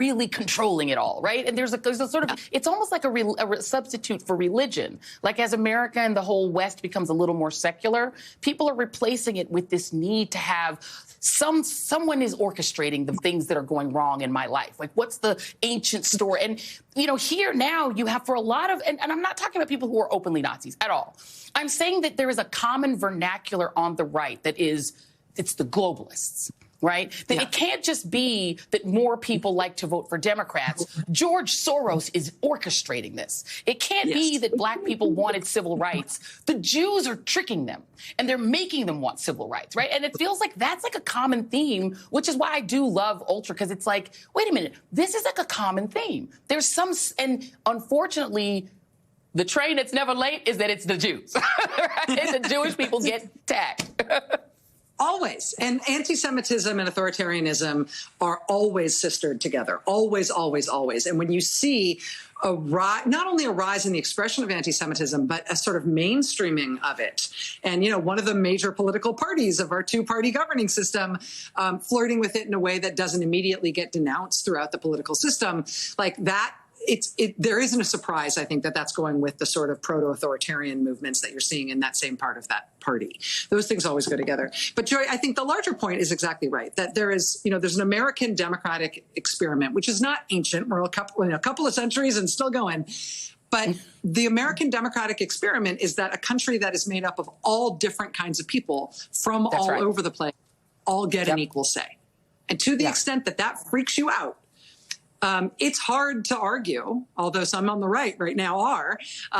really controlling it all, right? And there's a sort of, it's almost like a substitute for religion. Like as America and the whole West becomes a little more secular, people are replacing it with this need to have someone is orchestrating the things that are going wrong in my life. Like, what's the ancient story? And, you know, here now you have for a lot of, and I'm not talking about people who are openly Nazis at all. I'm saying that there is a common vernacular on the right that is, it's the globalists. Right? That it can't just be that more people like to vote for Democrats. George Soros is orchestrating this. It can't be that black people wanted civil rights. The Jews are tricking them, and they're making them want civil rights, right? And it feels like that's like a common theme, which is why I do love Ultra, because it's like, wait a minute, this is like a common theme. There's some, and unfortunately, the train that's never late is that it's the Jews. Right? And the Jewish people get tagged. Always. And anti-Semitism and authoritarianism are always sistered together. Always, always, always. And when you see a rise, not only a rise in the expression of anti-Semitism, but a sort of mainstreaming of it. And, you know, one of the major political parties of our two-party governing system flirting with it in a way that doesn't immediately get denounced throughout the political system, like that. There isn't a surprise, I think, that that's going with the sort of proto-authoritarian movements that you're seeing in that same part of that party. Those things always go together. But Joy, I think the larger point is exactly right, that there is, you know, there's an American democratic experiment, which is not ancient. We're a couple of centuries and still going. But the American democratic experiment is that a country that is made up of all different kinds of people from all over the place all get an equal say. And to the extent that that freaks you out, it's hard to argue, although some on the right now are,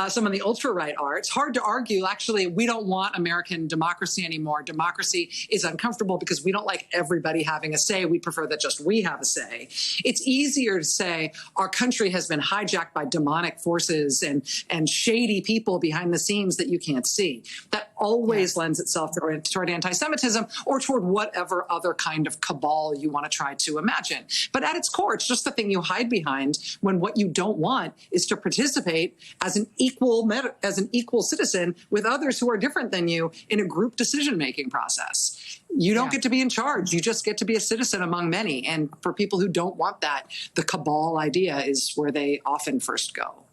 some on the ultra-right are. It's hard to argue, actually, we don't want American democracy anymore. Democracy is uncomfortable because we don't like everybody having a say. We prefer that just we have a say. It's easier to say our country has been hijacked by demonic forces and shady people behind the scenes that you can't see. That always lends itself toward anti-Semitism or toward whatever other kind of cabal you want to try to imagine. But at its core, it's just the thing you hide behind when what you don't want is to participate as an equal citizen with others who are different than you in a group decision-making process. You don't get to be in charge. You just get to be a citizen among many. And for people who don't want that, the cabal idea is where they often first go.